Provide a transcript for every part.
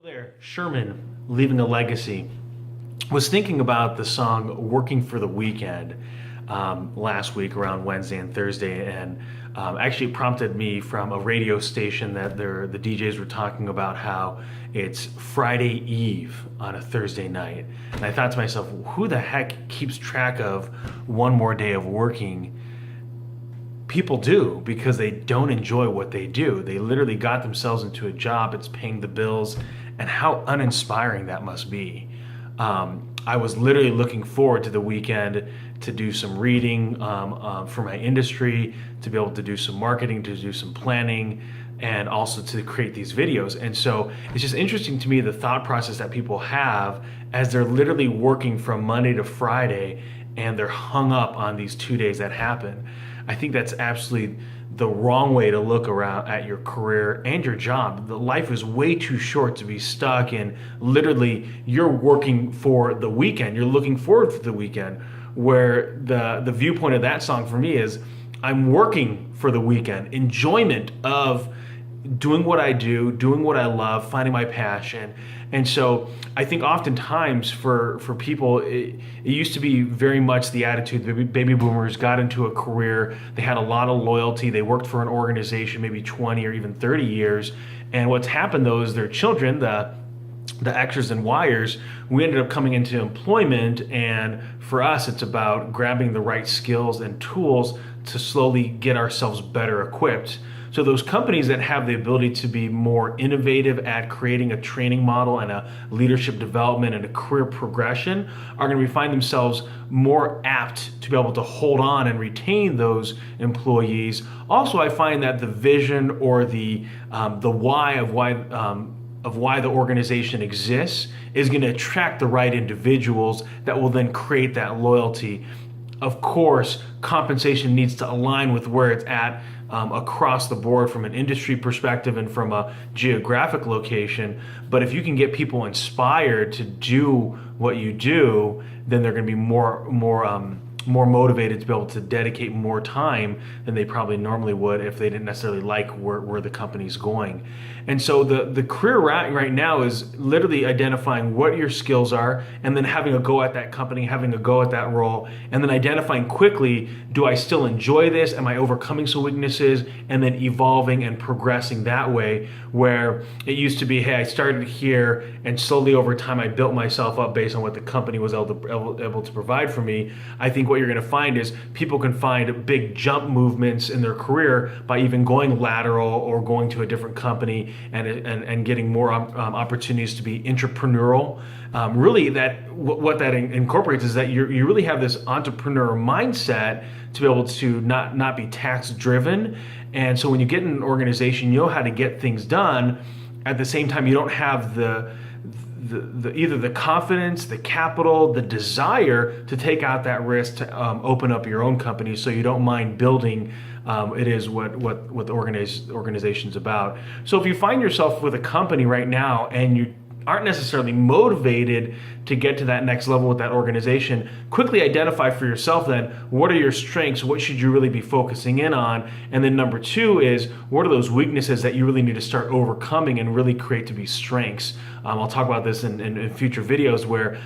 There, Sherman, Leaving a Legacy, was thinking about the song Working for the Weekend last week around Wednesday and Thursday, and actually prompted me from a radio station that the DJs were talking about how it's Friday Eve on a Thursday night. And I thought to myself, who the heck keeps track of one more day of working? People do, because they don't enjoy what they do. They literally got themselves into a job, it's paying the bills, and how uninspiring that must be. I was literally looking forward to the weekend to do some reading for my industry, to be able to do some marketing, to do some planning, and also to create these videos. And so it's just interesting to me the thought process that people have as they're literally working from Monday to Friday and they're hung up on these 2 days that happen. I think that's absolutely the wrong way to look around at your career and your job. The life is way too short to be stuck in literally you're working for the weekend. You're looking forward to the weekend, where the viewpoint of that song for me is I'm working for the weekend. Enjoyment of doing what I do, doing what I love, finding my passion. And so I think oftentimes for people, it used to be very much the attitude, the baby boomers got into a career, they had a lot of loyalty, they worked for an organization maybe 20 or even 30 years. And what's happened though is their children, the X's and Y's, we ended up coming into employment, and for us it's about grabbing the right skills and tools to slowly get ourselves better equipped. So those companies that have the ability to be more innovative at creating a training model and a leadership development and a career progression are going to find themselves more apt to be able to hold on and retain those employees. Also, I find that the vision or the why of why the organization exists is going to attract the right individuals that will then create that loyalty. Of course, compensation needs to align with where it's at across the board from an industry perspective and from a geographic location. But if you can get people inspired to do what you do, then they're going to be more motivated to be able to dedicate more time than they probably normally would if they didn't necessarily like where the company's going. And so the career right now is literally identifying what your skills are and then having a go at that company, having a go at that role, and then identifying quickly, do I still enjoy this? Am I overcoming some weaknesses? And then evolving and progressing that way, where it used to be, hey, I started here and slowly over time I built myself up based on what the company was able to provide for me. I think what you're going to find is people can find big jump movements in their career by even going lateral or going to a different company and getting more opportunities to be intrapreneurial. Really, what that incorporates is that you really have this entrepreneur mindset to be able to not be tax driven. And so when you get in an organization, you know how to get things done. At the same time, you don't have either the confidence, the capital, the desire to take out that risk to open up your own company, so you don't mind building. It is what the organization's about. So if you find yourself with a company right now and you aren't necessarily motivated to get to that next level with that organization, quickly identify for yourself then, what are your strengths? What should you really be focusing in on? And then number two is, what are those weaknesses that you really need to start overcoming and really create to be strengths? I'll talk about this in future videos where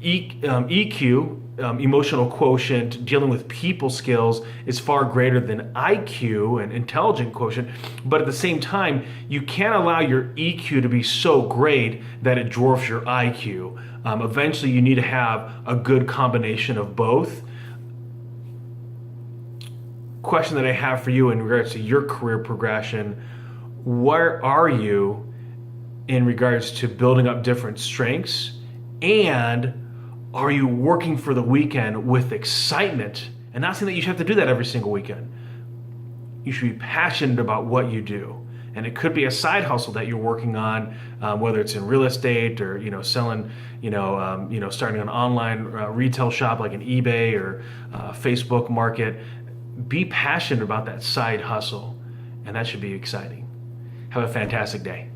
EQ, emotional quotient, dealing with people skills, is far greater than IQ and intelligent quotient. But at the same time, you can't allow your EQ to be so great that it dwarfs your IQ. Eventually, you need to have a good combination of both. Question that I have for you in regards to your career progression: where are you in regards to building up different strengths, and are you working for the weekend with excitement? And not saying that you should have to do that every single weekend. You should be passionate about what you do. And it could be a side hustle that you're working on, whether it's in real estate or selling, starting an online retail shop like an eBay or Facebook market. Be passionate about that side hustle, and that should be exciting. Have a fantastic day.